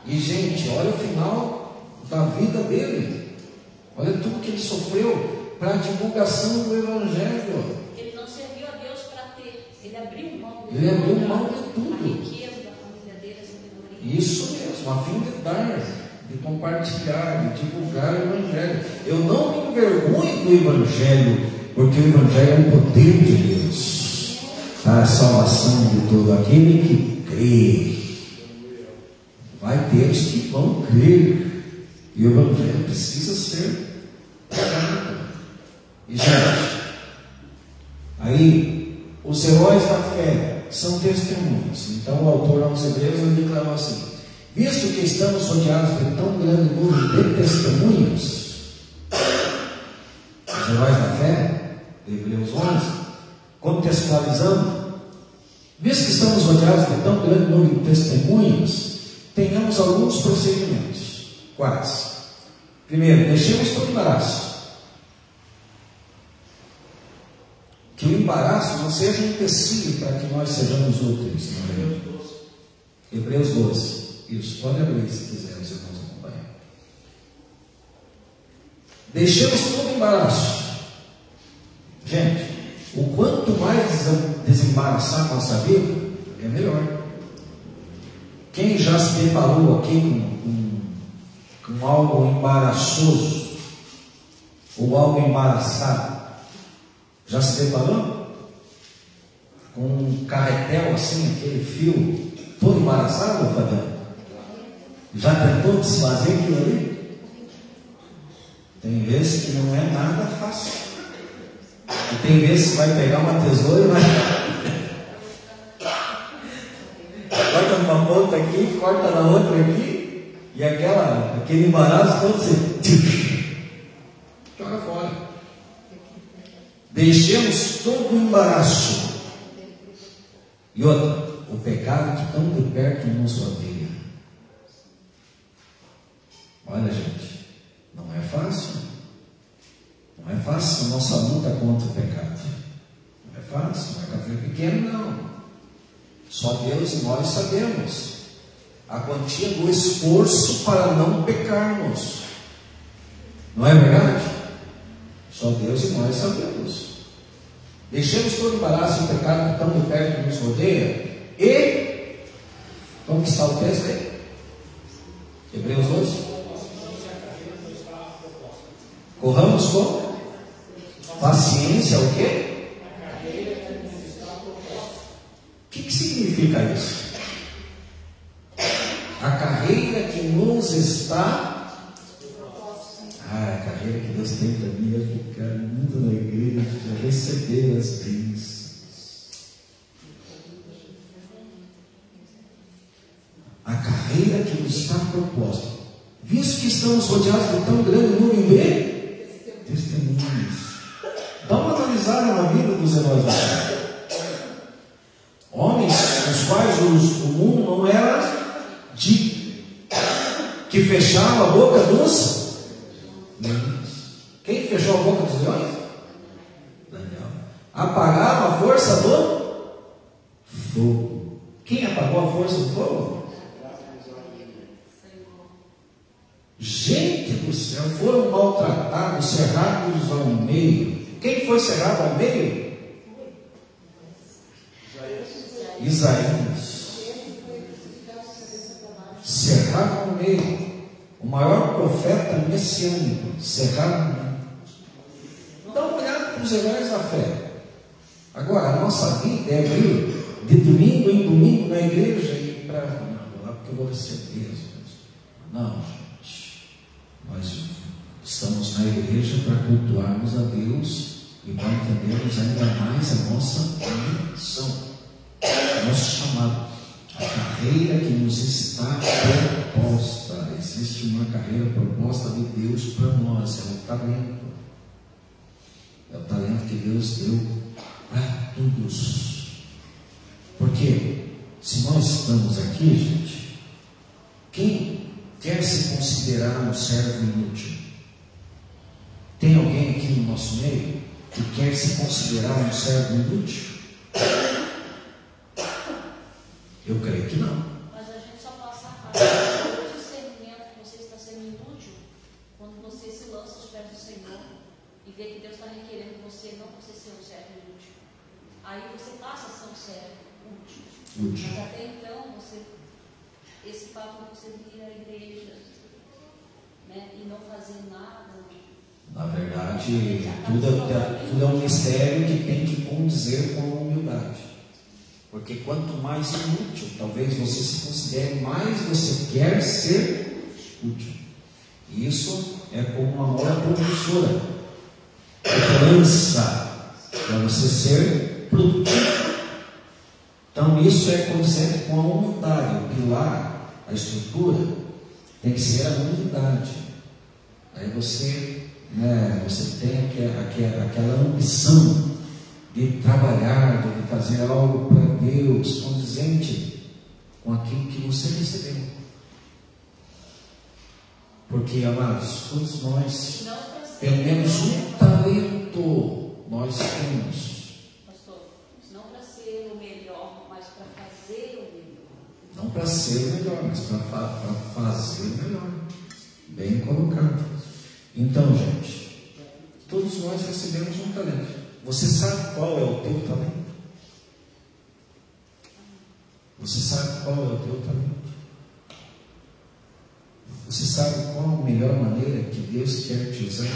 E, gente, olha o final da vida dele. Olha tudo que ele sofreu para a divulgação do Evangelho. Ele não serviu a Deus para ter, ele abriu mão de tudo. A riqueza da família dele, a sabedoria. Isso mesmo, a fim de dar, de compartilhar, de divulgar o Evangelho. Eu não me envergonho do Evangelho, porque o Evangelho é o poder de Deus para a salvação de todo aquele que crê. Vai ter os que vão crer. E o Evangelho precisa ser pregado. E, gente, aí, os heróis da fé são testemunhos. Então, o autor aos Hebreus ele declarou assim: visto que estamos rodeados de tão grande número de testemunhas, os heróis da fé, de Hebreus 11, contextualizando, visto que estamos rodeados de tão grande número de testemunhas, tenhamos alguns procedimentos. Quais? Primeiro, deixemos todo embaraço. Que o embaraço não seja um empecilho para que nós sejamos úteis. Hebreus 12. Isso, pode abrir se quiser, os irmãos acompanhar. Deixemos todo embaraço. Gente, o quanto mais desembaraçar a nossa vida, é melhor. Quem já se deparou aqui com algo embaraçoso ou algo embaraçado? Já se deparou? Com um carretel assim, aquele fio todo embaraçado, Fabiano? Já tentou desfazer aquilo ali? Tem vezes que não é nada fácil. E tem vezes que vai pegar uma tesoura e vai corta numa ponta aqui, corta na outra aqui, e aquele embaraço todo você joga fora. Deixemos todo o embaraço. E outra, o pecado que tão de perto nos rodeia. Olha, gente, não é fácil. Não é fácil a nossa luta contra o pecado. Não é fácil, não é café pequeno, não. Só Deus e nós sabemos a quantia do esforço para não pecarmos. Não é verdade? Só Deus e nós sabemos. Deixemos todo o embaraço e o pecado que tão de perto nos rodeia e vamos está o texto aí. Hebreus 11. Corramos com paciência o quê? O que significa isso? A carreira que nos está... a carreira que Deus tem para mim é ficar muito na igreja, receber as bênçãos. A carreira que nos está proposta. Visto que estamos rodeados de tão grande número de testemunhos. Dá uma analisada na vida dos heróis da fé. Homens os quais o mundo não era digno, que fechava a boca dos leões. Quem fechou a boca dos leões? Daniel. Apagava a força do fogo. Quem apagou a força do fogo? Gente do céu, foram maltratados, cerrados ao meio. Quem foi cerrado ao meio? Isaías. Cerrado ao meio. O maior profeta messiânico, cerrado ao meio. Dá uma olhada para os heróis da fé. Agora, a nossa vida é vir de domingo em domingo na igreja e para. Não, vou lá porque eu vou receber. Não, gente. Nós estamos na igreja para cultuarmos a Deus e para entendermos ainda mais a nossa missão, nosso chamado, a carreira que nos está proposta. Existe uma carreira proposta de Deus para nós, é o talento. É o talento que Deus deu para todos. Porque se nós estamos aqui, gente, quem quer se considerar um servo inútil? Tem alguém aqui no nosso meio que quer se considerar um servo inútil? Eu creio que não. Mas a gente só passa o discernimento que você está sendo inútil quando você se lança aos pés do Senhor e vê que Deus está requerendo de você, não você ser um servo inútil. Aí você passa a ser um servo útil. Mas até então, esse fato de você vir à igreja, né, e não fazer nada. Na verdade, tudo é um mistério que tem que condizer com a humildade. Porque quanto mais inútil, talvez você se considere, mais você quer ser útil. E isso é como uma mola propulsora que lança para você ser produtivo. Então isso é condizente com a humildade. O pilar, a estrutura, tem que ser a humildade. Aí você tem aquela ambição de trabalhar, de fazer algo para Deus, condizente com aquilo que você recebeu. Porque, amados, todos nós, pelo menos um talento nós temos. Pastor, não para ser o melhor, mas para fazer o melhor. Não para ser o melhor, mas para fazer o melhor. Bem colocado. Então, gente, todos nós recebemos um talento. Você sabe qual é o teu talento? Você sabe qual é o teu talento? Você sabe qual a melhor maneira que Deus quer te usar?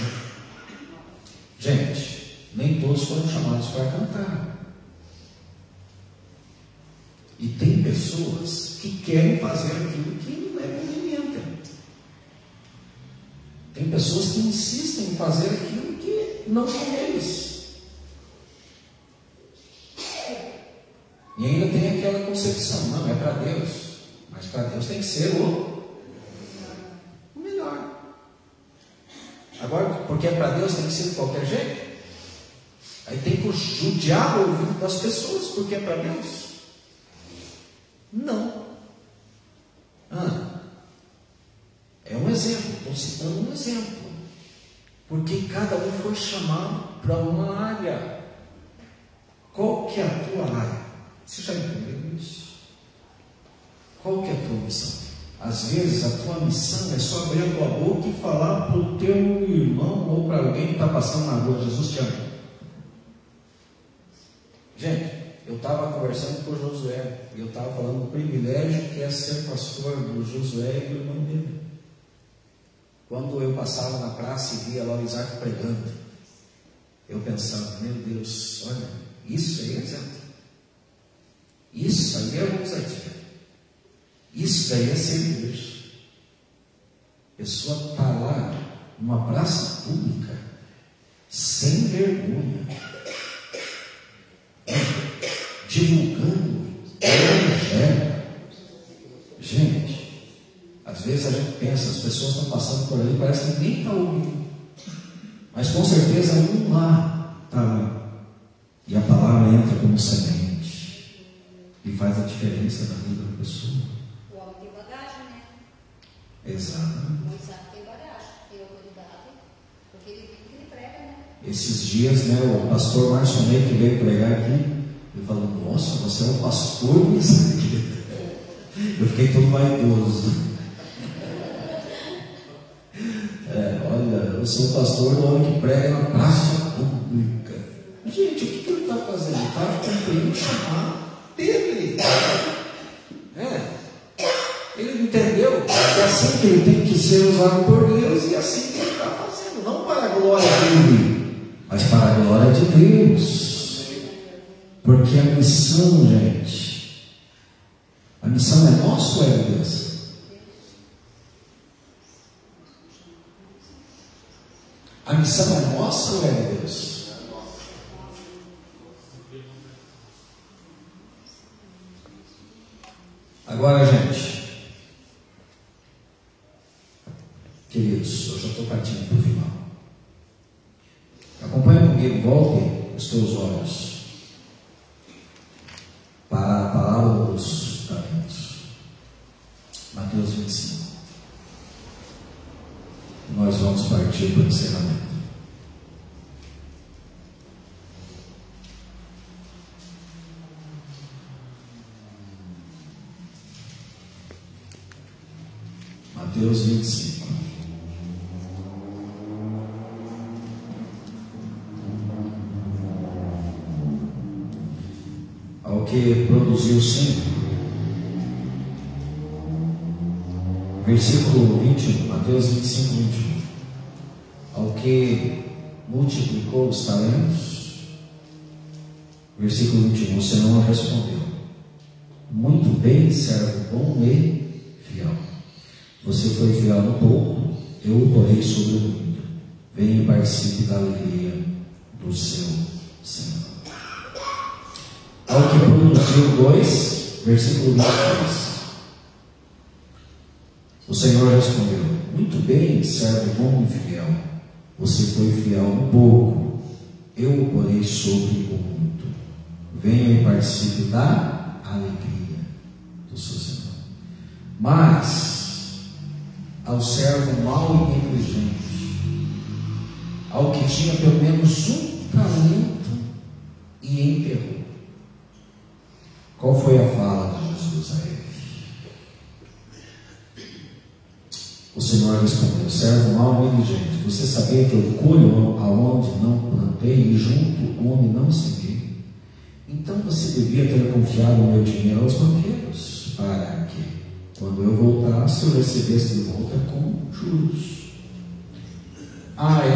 Gente, nem todos foram chamados para cantar. E tem pessoas que querem fazer aquilo que não é conveniente. Tem pessoas que insistem em fazer aquilo que não são eles. E ainda tem aquela concepção, não, é para Deus, mas para Deus tem que ser o melhor. Agora, porque é para Deus, tem que ser de qualquer jeito. Aí tem que judiar o ouvido das pessoas, porque é para Deus. Não. É um exemplo, estou citando um exemplo. Porque cada um foi chamado para uma área. Qual que é a tua área? Você já entendeu isso? Qual que é a tua missão? Às vezes a tua missão é só abrir a tua boca e falar para o teu irmão ou para alguém que está passando na rua: Jesus te ama. Gente, eu estava conversando com o Josué e eu estava falando do privilégio que é ser pastor do Josué e do irmão dele. Quando eu passava na praça e via lá o Isaac pregando, eu pensava: meu Deus, olha, isso aí é exemplo. Isso aí é ousadia. Isso daí é ser igreja. A pessoa está lá numa praça pública, sem vergonha, divulgando o evangelho. Gente, às vezes a gente pensa, as pessoas estão passando por ali, parece que ninguém está ouvindo. Mas com certeza um lá está lá. E a palavra entra como semente e faz a diferença na vida da pessoa. O homem tem bagagem, né? Exatamente. O Isaac tem bagagem, tem autoridade, porque ele prega, né? Esses dias, o pastor Márcio Ney, que veio pregar aqui, ele falou: nossa, você é um pastor nisso aqui. Eu fiquei todo vaidoso. quero ser um pastor do homem que prega na praça pública. Gente, o que ele está fazendo? Ele está cumprindo o chamado dele. Ele entendeu que é assim que ele tem que ser usado por Deus e é assim que ele está fazendo, não para a glória dele, mas para a glória de Deus. Porque a missão, gente, a missão é nossa ou é de Deus? A missão é nossa ou é de Deus? Agora, gente, queridos, eu já estou partindo para o final. Acompanhe comigo, voltem os teus olhos para a palavra dos talentos. Mateus 25. Nós vamos partir para o encerramento. Mateus 25. Ao que produziu 5. Versículo 21. Mateus 25, 21. Ao que multiplicou os talentos. Versículo 21. O Senhor respondeu: muito bem, servo bom e fiel. Você foi fiel no pouco, eu o porei sobre o muito. Venha e participe da alegria do seu Senhor. Ao que produziu 2, versículo 22. O Senhor respondeu: muito bem, servo bom e fiel. Você foi fiel no pouco, eu o porei sobre o muito. Venha e participe da alegria do seu Senhor. Mas ao servo mau e negligente, ao que tinha pelo menos um talento e enterrou. Qual foi a fala de Jesus a ele? O Senhor respondeu: servo mau e negligente, você sabia que eu colho aonde não plantei e junto onde não semeei? Então você devia ter confiado o meu dinheiro aos banqueiros, para que, quando eu voltasse, eu recebesse de volta com juros.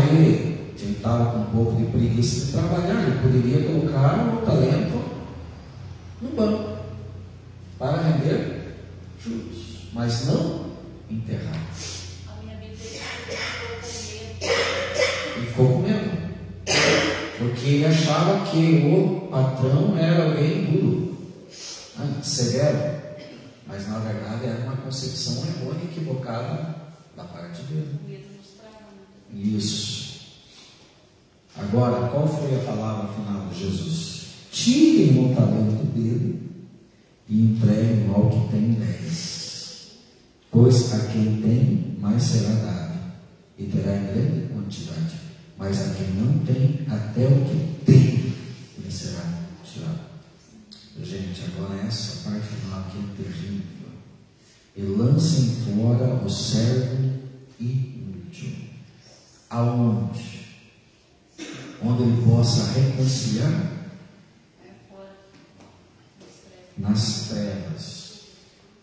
Ele estava com um pouco de preguiça de trabalhar, ele poderia colocar o talento no banco para render juros, mas não enterrar. A minha Bíblia diz que Ele ficou com medo, porque ele achava que o patrão era alguém duro, severo. Mas na verdade era uma concepção errônea e equivocada da parte dele. Isso. Agora, qual foi a palavra final de Jesus? Tirem o talento dele e entreguem ao que tem 10. Pois a quem tem, mais será dado, e terá em grande quantidade. Mas a quem não tem, até o que tem, lhe será tirado. Gente, agora essa parte final aqui é terrível. E lancem fora o servo inútil. Aonde? Onde ele possa reconciliar? Nas trevas,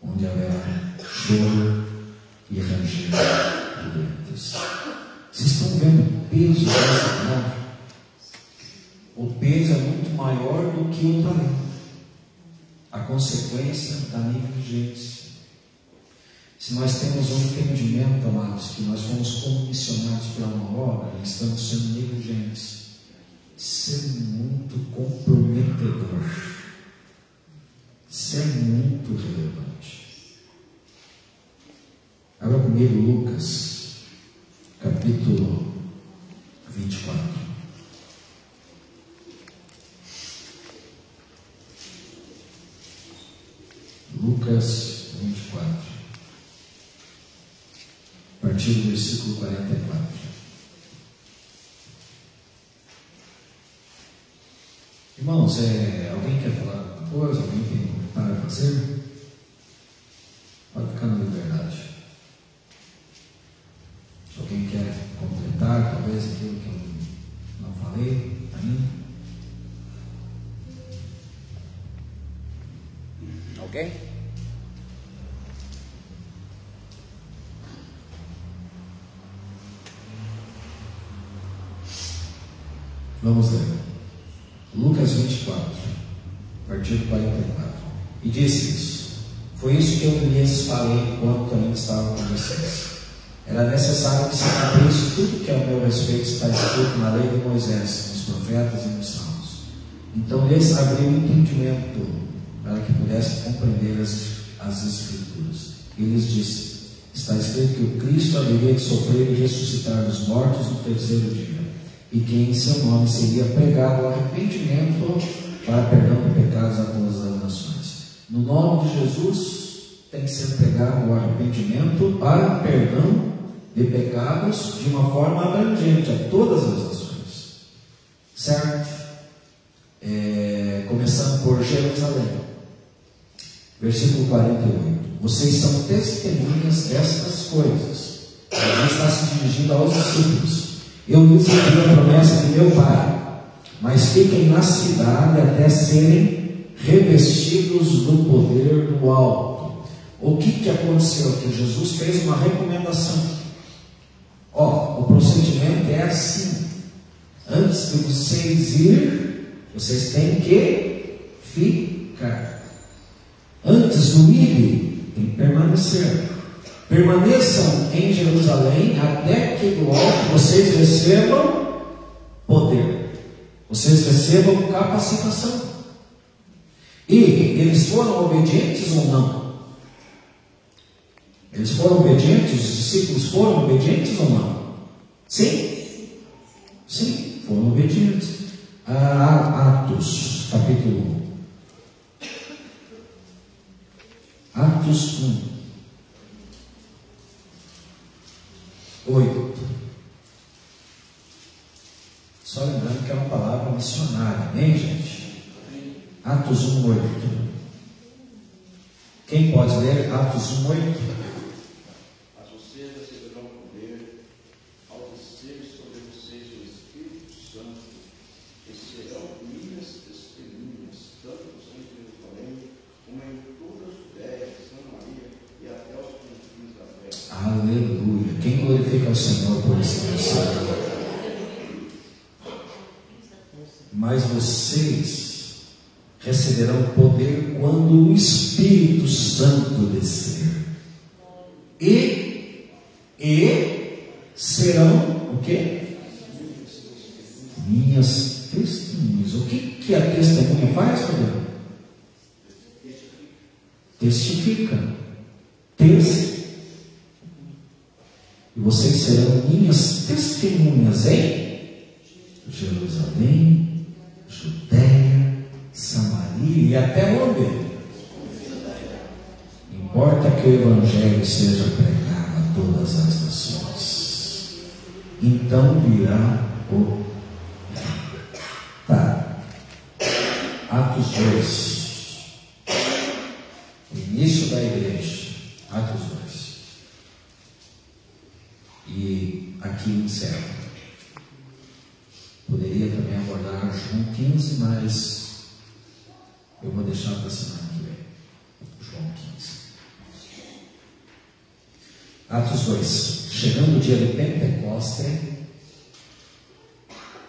onde haverá choro e ranger de dentes. Vocês estão vendo o peso dessa palavra? O peso é muito maior do que o talento. A consequência da negligência. Se nós temos um entendimento, amados, que nós fomos comissionados para uma obra e estamos sendo negligentes, isso é muito comprometedor. Isso é muito relevante. Abra comigo Lucas, capítulo 24. Lucas 24, a partir do versículo 44. Irmãos, alguém quer falar alguma coisa? Alguém tem um comentário a fazer? Pode ficar na liberdade. Se alguém quer completar, completar talvez aquilo que eu não falei ainda. Ok? Vamos ler. Lucas 24, a partir do 44. E disse-lhes: foi isso que eu lhes falei enquanto ainda estava com vocês. Era necessário que se cumprisse tudo que ao meu respeito está escrito na lei de Moisés, nos profetas e nos salmos. Então lhes abriu o entendimento para que pudessem compreender as Escrituras. E lhes disse: está escrito que o Cristo haveria de sofrer e ressuscitar dos mortos no terceiro dia, e que em seu nome seria pregado o arrependimento para perdão de pecados a todas as nações. No nome de Jesus tem que ser pregado o arrependimento para perdão de pecados de uma forma abrangente a todas as nações. Certo? Começando por Jerusalém. Versículo 48. Vocês são testemunhas destas coisas. Jesus está se dirigindo aos discípulos. Eu lhes envio a promessa de meu Pai, mas fiquem na cidade até serem revestidos do poder do alto. O que aconteceu aqui? Jesus fez uma recomendação. O procedimento é assim: antes de vocês ir, vocês têm que ficar. Antes do ir, tem que permanecer. Permaneçam em Jerusalém até que do alto vocês recebam poder, vocês recebam capacitação. E eles foram obedientes ou não? Eles foram obedientes? Os discípulos foram obedientes ou não? Sim? Sim, foram obedientes. Atos, capítulo 1. Atos 1. 8. Só lembrando que é uma palavra missionária, amém, gente? Atos 1, 8. Quem pode ler Atos 1, 8? Mas vocês receberão poder ao descer sobre vocês o Espírito Santo, e serão minhas testemunhas, tanto em Jerusalém como em toda a Judéia, Samaria e até os confins da terra. Aleluia. Quem glorifica o Senhor por esse mensagem? Mas vocês receberão poder quando o Espírito Santo descer. E serão o quê? Minhas testemunhas. O que a testemunha faz, Fabiano? Testifica. E vocês serão minhas testemunhas em Jerusalém, Judéia, Samaria e até onde? Importa que o Evangelho seja pregado a todas as nações. Então virá o... Atos 2. O início da igreja. Atos 2. E aqui encerra. Poderia também abordar João 15, mas eu vou deixar para a semana que vem. João 15. Atos 2. Chegando o dia de Pentecoste,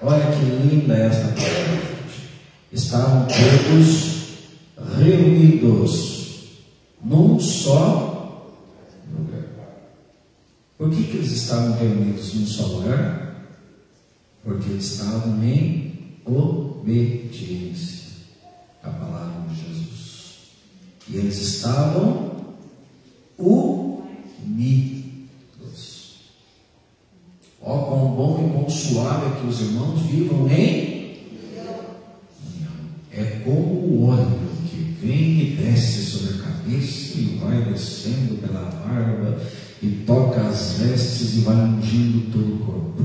olha que linda esta palavra. Estavam todos reunidos num só lugar. Por que eles estavam reunidos num só lugar? Porque eles estavam em obediência à palavra de Jesus. E eles estavam unidos. Ó, quão bom e quão suave é que os irmãos vivam em união. É como o óleo que vem e desce sobre a cabeça e vai descendo pela barba e toca as vestes e vai ungindo todo o corpo.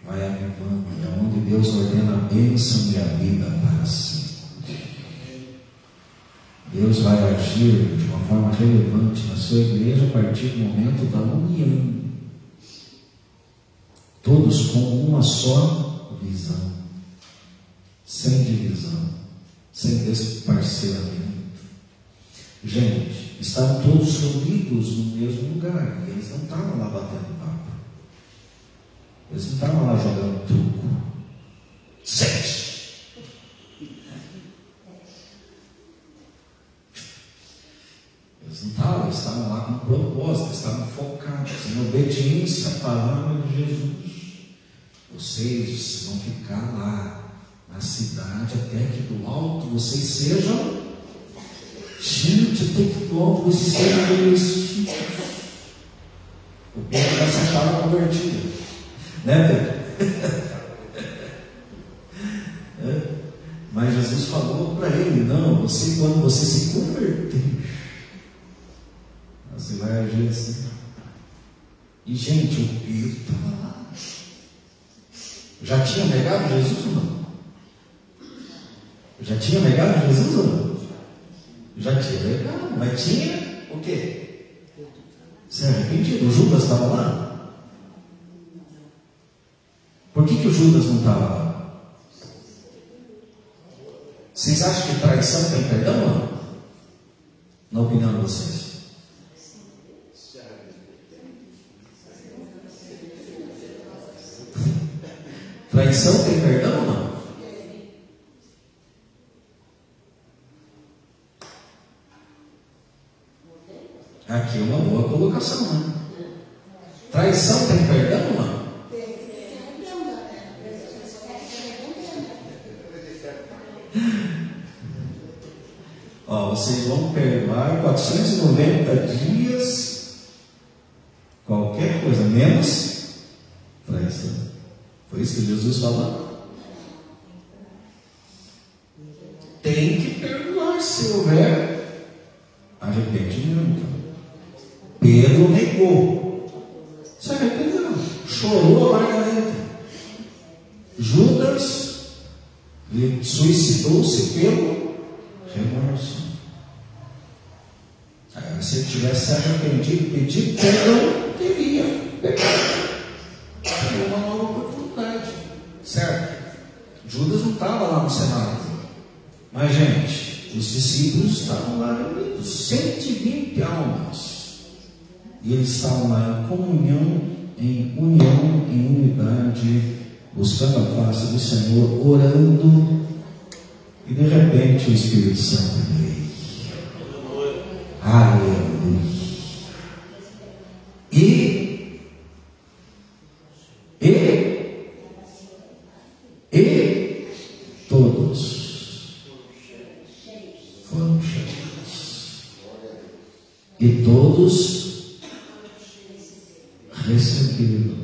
Vai avivando, é onde Deus ordena a bênção e a vida para si. Deus vai agir de uma forma relevante na sua igreja a partir do momento da união. todos com uma só visão, sem divisão, sem desparcelamento. Gente, estavam todos reunidos no mesmo lugar, e eles não estavam lá batendo papo, eles não estavam lá jogando truco, sete. Eles não estavam, eles estavam lá com propósito, estavam focados em obediência à palavra de Jesus. Vocês vão ficar lá na cidade até que do alto vocês sejam. Gente, até que do alto vocês sejam convertidos. O Pedro já se achava convertido, né, Pedro? Mas Jesus falou para ele: não, você, quando você se converter, você vai agir assim. E gente, o Pedro estava lá. Já tinha negado Jesus ou não? Já tinha negado Jesus ou não? Já tinha negado, mas tinha o quê? Se arrependido. O Judas estava lá? Por que o Judas não estava lá? Vocês acham que traição tem perdão ou não? Na opinião de vocês? Traição tem perdão ou não? Aqui é uma boa colocação, né? Traição tem perdão ou não? Ó, vocês vão perdoar 490 dias, qualquer coisa, menos traição. Foi isso que Jesus falou. Tem que perdoar se houver arrependimento. Pedro negou, se arrependeu, chorou amargamente. Judas suicidou-se pelo remorso. Agora, se ele tivesse se arrependido e pedido perdão, teria pecado. Teria uma nova oportunidade, certo? Judas não estava lá no cenário, mas, gente, os discípulos estavam lá reunidos, 120 almas. E eles estavam lá em comunhão, em união, em unidade, buscando a face do Senhor, orando, e de repente o Espírito Santo veio. Aleluia. E todos foram cheios. E todos receberam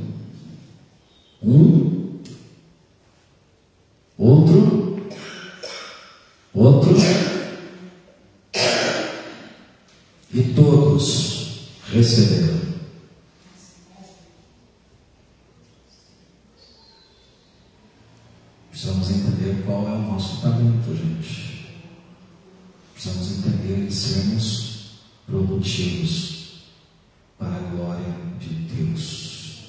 outro, e todos receberam. Precisamos entender qual é o nosso talento, gente. Precisamos entender que sermos produtivos para a glória de Deus.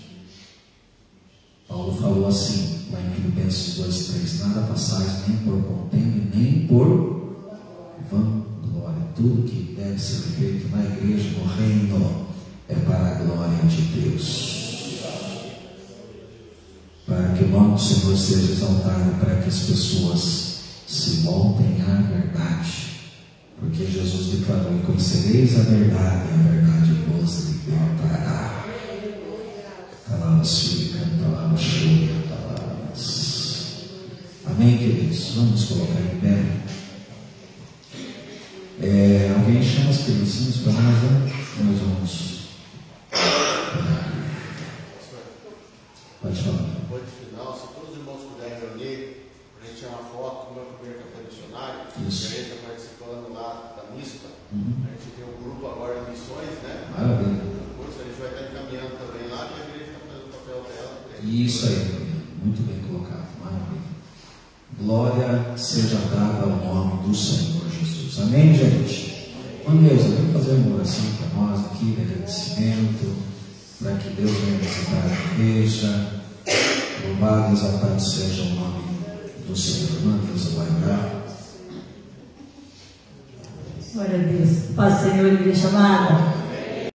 Paulo falou assim, lá em Filipenses 2:3: nada façais nem por contenda, nem por vanglória. Tudo que deve ser feito na igreja, no reino, é para a glória de Deus, para que o nome do Senhor seja exaltado, para que as pessoas se voltem à verdade, porque Jesus declarou: e conhecereis a verdade vos libertará. Amém, queridos? Vamos colocar em pé. Alguém chama as criancinhas para nós, né? Nós vamos. Pode falar. Depois do final, se todos os irmãos puderem reunir, a gente tirar uma foto do meu primeiro café missionário, Isso. a gente está participando lá da mista. A gente tem um grupo agora de missões, né? Maravilha. Depois a gente vai estar encaminhando também lá, que a igreja está fazendo o papel dela. Isso aí, muito bem colocado. Maravilha. Glória seja dada ao nome do Senhor Jesus. Amém, gente? Deus, eu quero fazer uma oração para nós aqui, de agradecimento, para que Deus venha visitar a igreja, Louvado e exaltado seja o nome do Senhor. Irmã Neuza vai orar. Glória a Deus. Paz, Senhor, igreja amada.